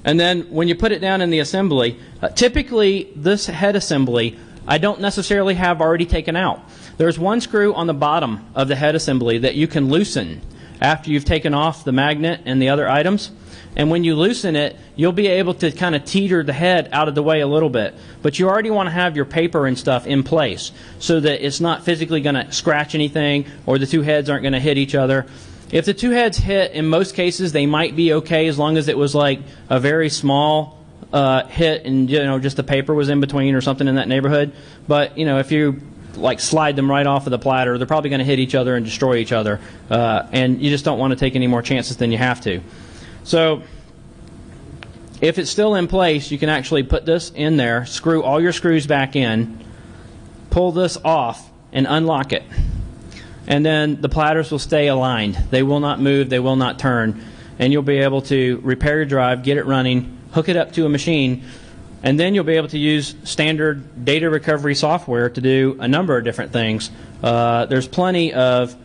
And then when you put it down in the assembly, typically this head assembly I don't necessarily have already taken out. There's one screw on the bottom of the head assembly that you can loosen after you've taken off the magnet and the other items. And when you loosen it, you'll be able to kind of teeter the head out of the way a little bit. But you already want to have your paper and stuff in place so that it's not physically going to scratch anything or the two heads aren't going to hit each other. If the two heads hit, in most cases, they might be okay as long as it was like a very small hit and just the paper was in between or something in that neighborhood. But if you like slide them right off of the platter, they're probably going to hit each other and destroy each other, and you just don't want to take any more chances than you have to. So if it's still in place, you can actually put this in there, screw all your screws back in, pull this off, and unlock it. And then the platters will stay aligned. They will not move, they will not turn, and you'll be able to repair your drive, get it running, hook it up to a machine, and then you'll be able to use standard data recovery software to do a number of different things. There's plenty of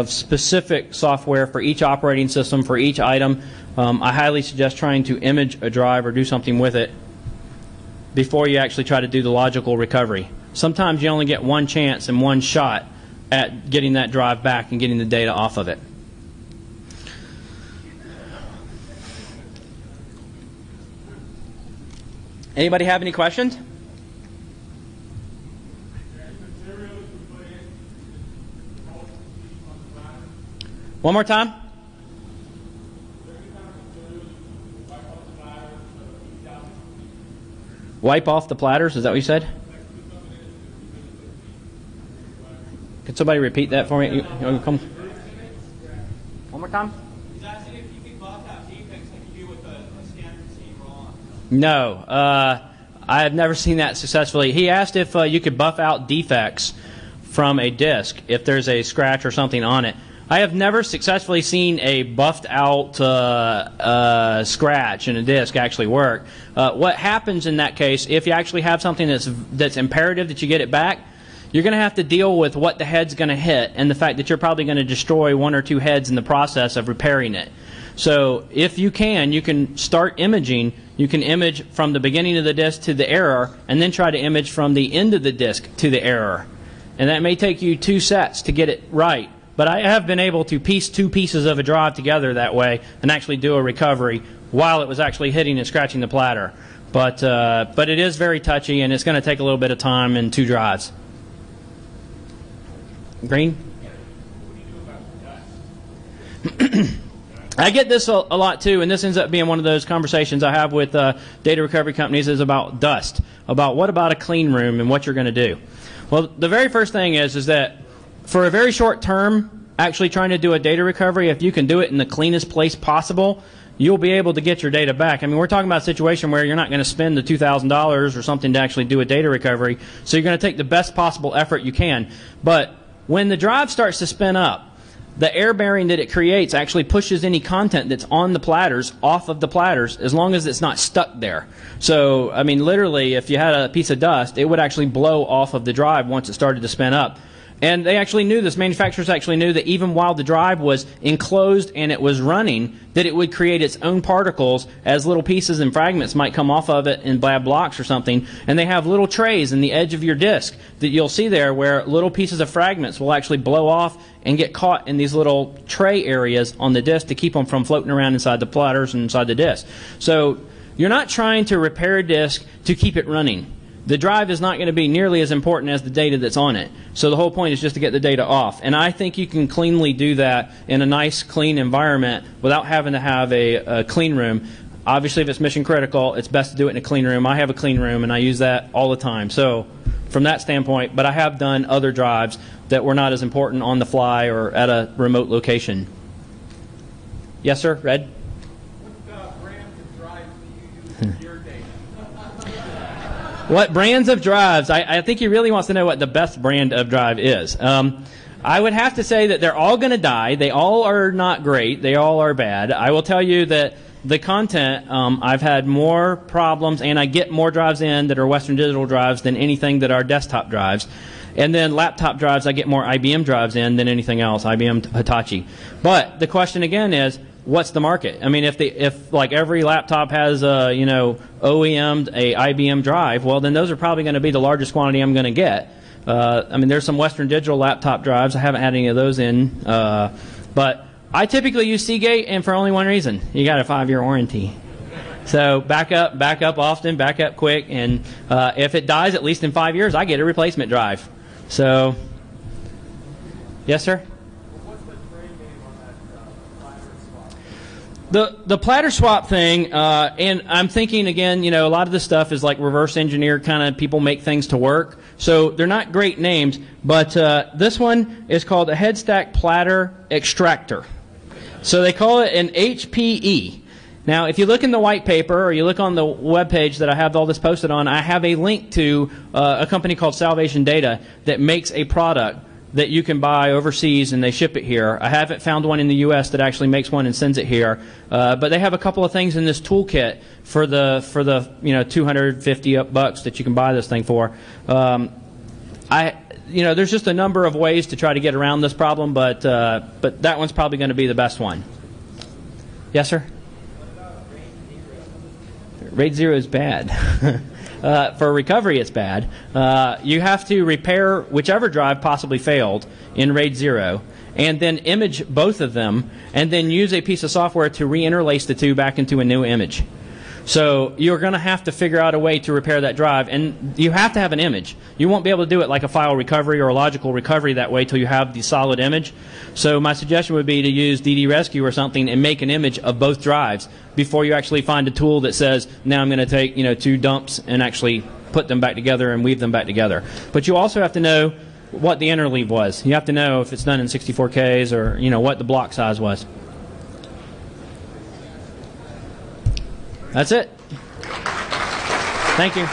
specific software for each operating system, for each item. I highly suggest trying to image a drive or do something with it before you actually try to do the logical recovery. Sometimes you only get one chance and one shot at getting that drive back and getting the data off of it. Anybody have any questions? One more time. Wipe off the platters, is that what you said? Could somebody repeat that for me? You come. One more time. He's asking if you can buff out defects like you do with a standard CD-ROM. No, I have never seen that successfully. He asked if you could buff out defects from a disk if there's a scratch or something on it. I have never successfully seen a buffed out scratch in a disk actually work. What happens in that case, if you actually have something that's imperative that you get it back, you're going to have to deal with what the head's going to hit and the fact that you're probably going to destroy one or two heads in the process of repairing it. So if you can start imaging. You can image from the beginning of the disk to the error and then try to image from the end of the disk to the error. And that may take you 2 sets to get it right. But I have been able to piece 2 pieces of a drive together that way and actually do a recovery while it was actually hitting and scratching the platter. But it is very touchy and it's going to take a little bit of time and 2 drives. Green? I get this a lot too, and this ends up being one of those conversations I have with data recovery companies is about dust, about what about a clean room and what you're going to do. Well, the very first thing is that for a very short term, actually trying to do a data recovery, if you can do it in the cleanest place possible, you'll be able to get your data back. I mean, we're talking about a situation where you're not going to spend the $2,000 or something to actually do a data recovery, so you're going to take the best possible effort you can. But when the drive starts to spin up, the air bearing that it creates actually pushes any content that's on the platters off of the platters as long as it's not stuck there. So, I mean, literally, if you had a piece of dust, it would actually blow off of the drive once it started to spin up. And they actually knew this. Manufacturers actually knew that even while the drive was enclosed and it was running, that it would create its own particles as little pieces and fragments might come off of it in bad blocks or something. And they have little trays in the edge of your disk that you'll see there where little pieces of fragments will actually blow off and get caught in these little tray areas on the disk to keep them from floating around inside the platters and inside the disk. So you're not trying to repair a disk to keep it running. The drive is not going to be nearly as important as the data that's on it. So the whole point is just to get the data off. And I think you can cleanly do that in a nice, clean environment without having to have a clean room. Obviously, if it's mission critical, it's best to do it in a clean room. I have a clean room, and I use that all the time. So from that standpoint, but I have done other drives that were not as important on the fly or at a remote location. Yes, sir? Red? What brands of drives do you use for your data? What brands of drives? I think he really wants to know what the best brand of drive is. I would have to say that they're all going to die. They all are not great. They all are bad. I will tell you that the content, I've had more problems, and I get more drives in that are Western Digital drives than anything that are desktop drives. And then laptop drives, I get more IBM drives in than anything else, IBM Hitachi. But the question again is, what's the market? I mean, if like every laptop has a OEM'd a IBM drive, well, then those are probably going to be the largest quantity I'm going to get. I mean, there's some Western Digital laptop drives. I haven't had any of those in, but I typically use Seagate, and for only one reason: you got a 5-year warranty. So back up often, back up quick, and if it dies at least in 5 years, I get a replacement drive. So, yes, sir. What's the trade name on that platter swap? The platter swap thing, and I'm thinking again, a lot of this stuff is like reverse engineered kind of people make things to work. So they're not great names, but this one is called a head stack platter extractor. So they call it an HPE. Now, if you look in the white paper or you look on the web page that I have all this posted on, I have a link to a company called Salvation Data that makes a product that you can buy overseas and they ship it here. I haven't found one in the U.S. that actually makes one and sends it here, but they have a couple of things in this toolkit for the $250 that you can buy this thing for. There's just a number of ways to try to get around this problem, but that one's probably going to be the best one. Yes, sir. RAID 0 is bad. For recovery, it's bad. You have to repair whichever drive possibly failed in RAID 0, and then image both of them, and then use a piece of software to reinterlace the two back into a new image. So you're going to have to figure out a way to repair that drive, and you have to have an image. You won't be able to do it like a file recovery or a logical recovery that way till you have the solid image. So my suggestion would be to use DD Rescue or something and make an image of both drives before you actually find a tool that says, now I'm going to take 2 dumps and actually put them back together and weave them back together. But you also have to know what the interleave was. You have to know if it's done in 64Ks or what the block size was. That's it. Thank you.